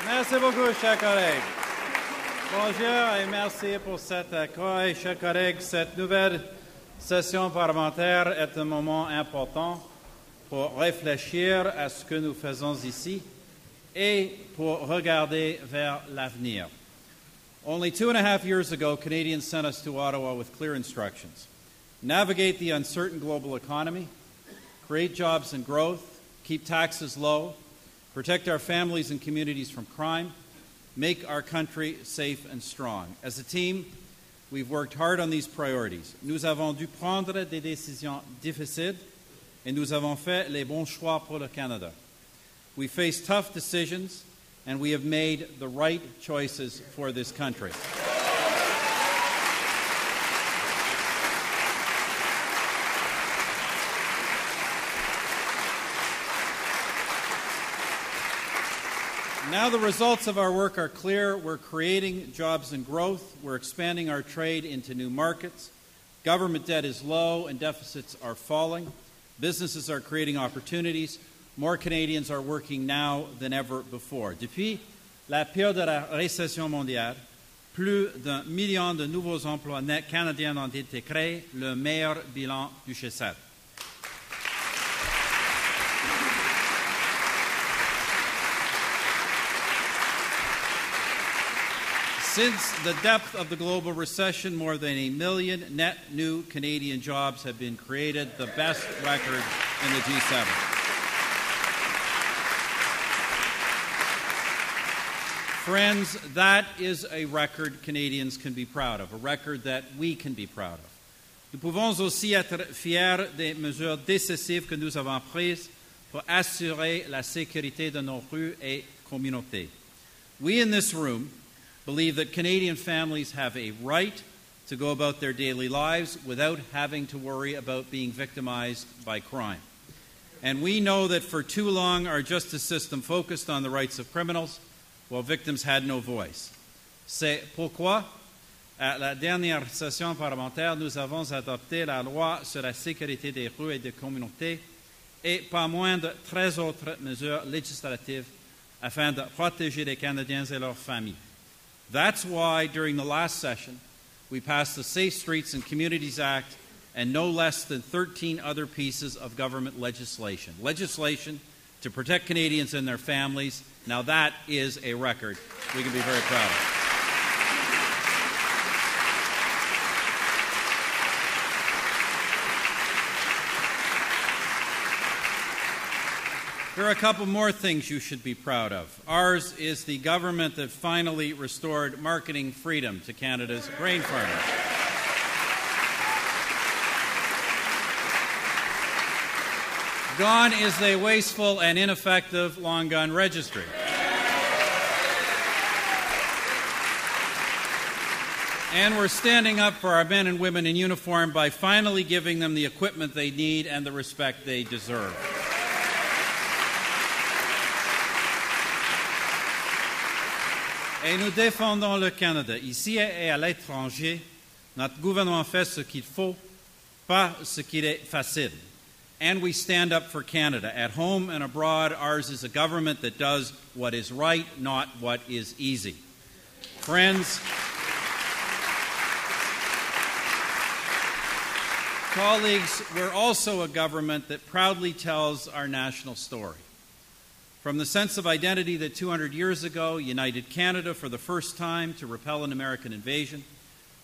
Merci beaucoup, chers collègues. Bonjour et merci pour cet accueil. Chers collègues, cette nouvelle session parlementaire est un moment important pour réfléchir à ce que nous faisons ici et pour regarder vers l'avenir. Only 2.5 years ago, Canadians sent us to Ottawa with clear instructions. Navigate the uncertain global economy, create jobs and growth, keep taxes low, protect our families and communities from crime, make our country safe and strong. As a team, we've worked hard on these priorities. Nous avons dû prendre des décisions difficiles et nous avons fait les bons choix pour le Canada. We faced tough decisions and we have made the right choices for this country. Now the results of our work are clear. We're creating jobs and growth. We're expanding our trade into new markets. Government debt is low and deficits are falling. Businesses are creating opportunities. More Canadians are working now than ever before. Depuis la période de la récession mondiale, plus d'1 million de nouveaux emplois nets canadiens ont été créés, le meilleur bilan du G7. Since the depth of the global recession, more than 1 million net new Canadian jobs have been created, the best record in the G7. Friends, that is a record Canadians can be proud of, a record that we can be proud of. Nous pouvons aussi être fiers des mesures décisives que nous avons prises pour assurer la sécurité de nos rues et communautés. We in this room believe that Canadian families have a right to go about their daily lives without having to worry about being victimized by crime. And we know that for too long our justice system focused on the rights of criminals while victims had no voice. C'est pourquoi, à la dernière session parlementaire, nous avons adopté la loi sur la sécurité des rues et des communautés et pas moins de 13 autres mesures législatives afin de protéger les Canadiens et leurs familles. That's why, during the last session, we passed the Safe Streets and Communities Act and no less than 13 other pieces of government legislation. Legislation to protect Canadians and their families. Now that is a record we can be very proud of. There are a couple more things you should be proud of. Ours is the government that finally restored marketing freedom to Canada's grain farmers. Gone is the wasteful and ineffective long gun registry. And we're standing up for our men and women in uniform by finally giving them the equipment they need and the respect they deserve. Et nous défendons le Canada. Ici et à l'étranger, notre gouvernement fait ce qu'il faut, pas ce qu'il est facile. And we stand up for Canada. At home and abroad, ours is a government that does what is right, not what is easy. Friends, colleagues, we're also a government that proudly tells our national story. From the sense of identity that 200 years ago united Canada for the first time to repel an American invasion,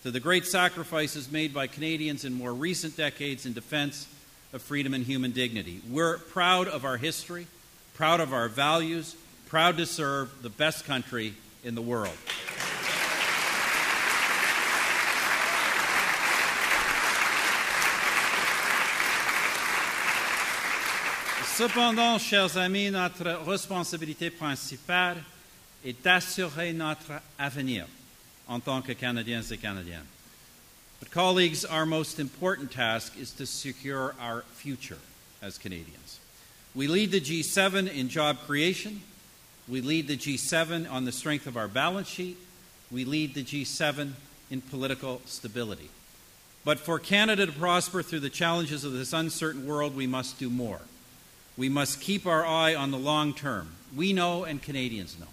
to the great sacrifices made by Canadians in more recent decades in defense of freedom and human dignity. We're proud of our history, proud of our values, proud to serve the best country in the world. Cependant, chers amis, notre responsabilité principale est d'assurer notre avenir en tant que Canadiens et Canadiennes. But colleagues, our most important task is to secure our future as Canadians. We lead the G7 in job creation. We lead the G7 on the strength of our balance sheet. We lead the G7 in political stability. But for Canada to prosper through the challenges of this uncertain world, we must do more. We must keep our eye on the long term. We know, and Canadians know,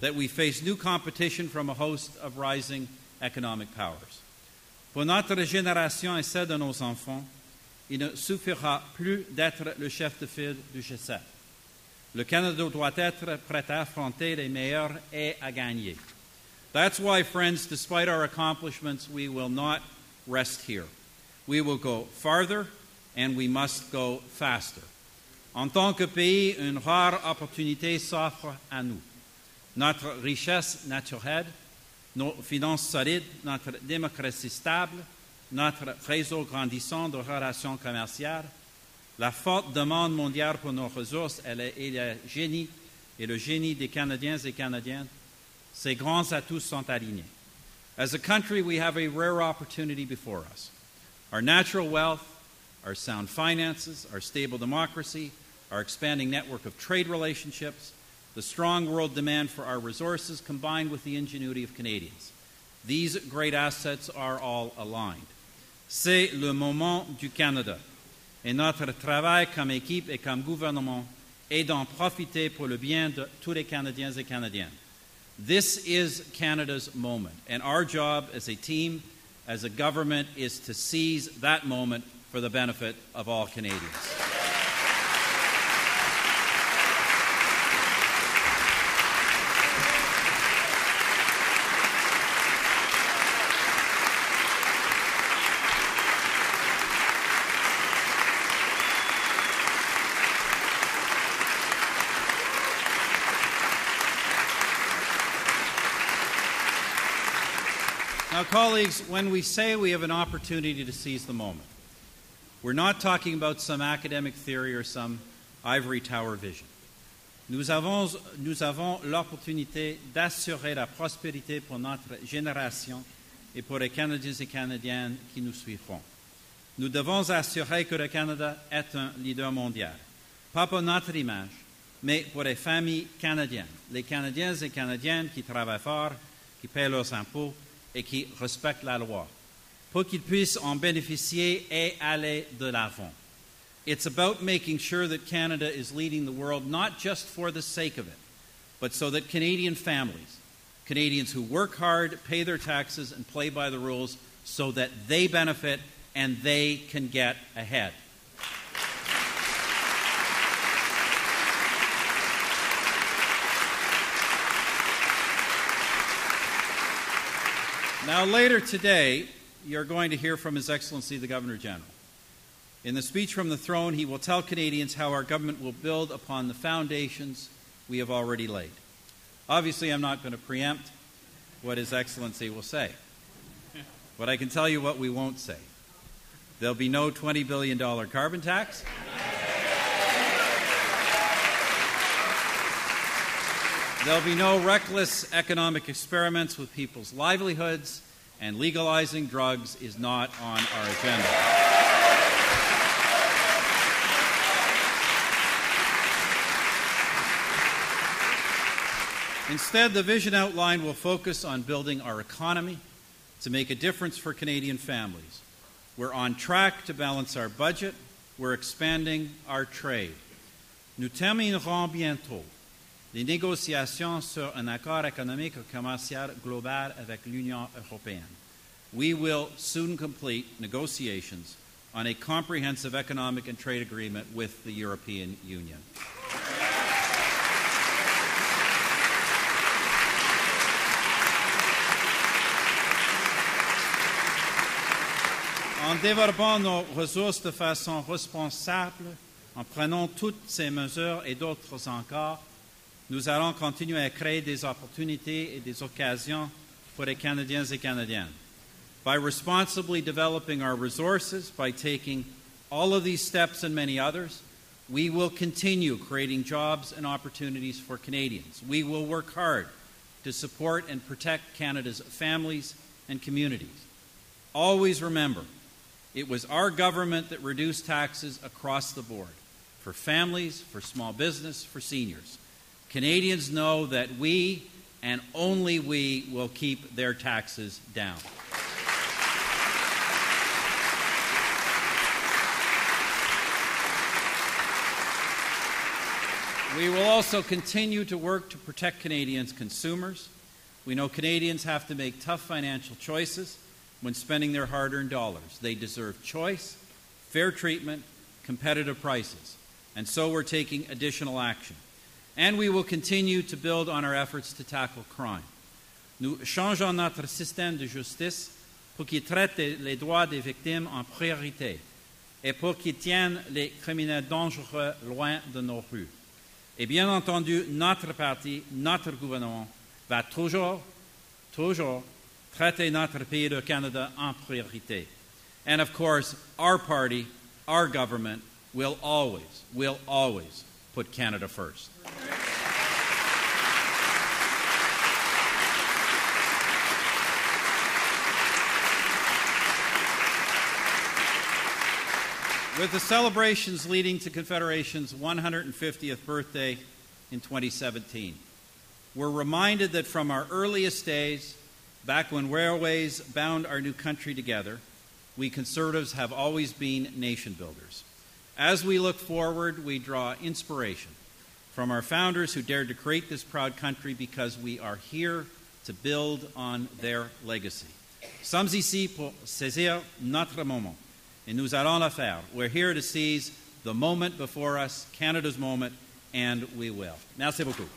that we face new competition from a host of rising economic powers. Pour notre génération et celle de nos enfants, il ne suffira plus d'être le chef de file du G7. Le Canada doit être prêt à affronter les meilleurs et à gagner. That's why, friends, despite our accomplishments, we will not rest here. We will go farther, and we must go faster. En tant que pays, une rare opportunité s'offre à nous. Notre richesse naturelle, nos finances solides, notre démocratie stable, notre réseau grandissant de relations commerciales, la forte demande mondiale pour nos ressources et le génie des Canadiens et Canadiennes, ces grands atouts sont alignés. As a country, we have a rare opportunity before us. Our natural wealth, our sound finances, our stable democracy, our expanding network of trade relationships, the strong world demand for our resources, combined with the ingenuity of Canadians. These great assets are all aligned. C'est le moment du Canada. Et notre travail comme équipe et comme gouvernement est d'en profiter pour le bien de tous les Canadiens et Canadiennes. This is Canada's moment, and our job as a team, as a government, is to seize that moment for the benefit of all Canadians. Now, colleagues, when we say we have an opportunity to seize the moment, we're not talking about some academic theory or some ivory tower vision. Nous avons l'opportunité d'assurer la prospérité pour notre génération et pour les Canadiens et Canadiennes qui nous suivront. Nous devons assurer que le Canada est un leader mondial, pas pour notre image, mais pour les familles canadiennes, les Canadiens et Canadiennes qui travaillent fort, qui paient leurs impôts, et qui respectent la loi, pour qu'ils puissent en bénéficier et aller de l'avant. It's about making sure that Canada is leading the world, not just for the sake of it, but so that Canadian families, Canadians who work hard, pay their taxes, and play by the rules, so that they benefit and they can get ahead. Now, later today, you're going to hear from His Excellency the Governor General. In the speech from the throne, he will tell Canadians how our government will build upon the foundations we have already laid. Obviously, I'm not going to preempt what His Excellency will say, but I can tell you what we won't say. There'll be no $20 billion carbon tax. There'll be no reckless economic experiments with people's livelihoods, and legalizing drugs is not on our agenda. Instead, the vision outline will focus on building our economy to make a difference for Canadian families. We're on track to balance our budget. We're expanding our trade. Nous terminerons bientôt les négociations sur un accord économique et commercial global avec l'Union européenne. We will soon complete negotiations on a comprehensive economic and trade agreement with the European Union. En développant nos ressources de façon responsable, en prenant toutes ces mesures et d'autres encore, nous allons continuer à créer des opportunités et des occasions pour les Canadiens et Canadiennes. By responsibly developing our resources, by taking all of these steps and many others, we will continue creating jobs and opportunities for Canadians. We will work hard to support and protect Canada's families and communities. Always remember, it was our government that reduced taxes across the board, for families, for small business, for seniors. Canadians know that we, and only we, will keep their taxes down. We will also continue to work to protect Canadians' consumers. We know Canadians have to make tough financial choices when spending their hard-earned dollars. They deserve choice, fair treatment, competitive prices. And so we're taking additional action. And we will continue to build on our efforts to tackle crime. Nous changeons notre système de justice pour qu'il traite les droits des victimes en priorité et pour qu'il tienne les criminels dangereux loin de nos rues. Et bien entendu, notre parti, notre gouvernement va toujours traiter notre pays, le Canada, en priorité. And of course, our party, our government, will always put Canada first. With the celebrations leading to Confederation's 150th birthday in 2017, we're reminded that from our earliest days, back when railways bound our new country together, we Conservatives have always been nation builders. As we look forward, we draw inspiration from our founders who dared to create this proud country because we are here to build on their legacy. Sommes ici pour saisir notre moment. Et nous allons le faire. We're here to seize the moment before us, Canada's moment, and we will. Merci beaucoup.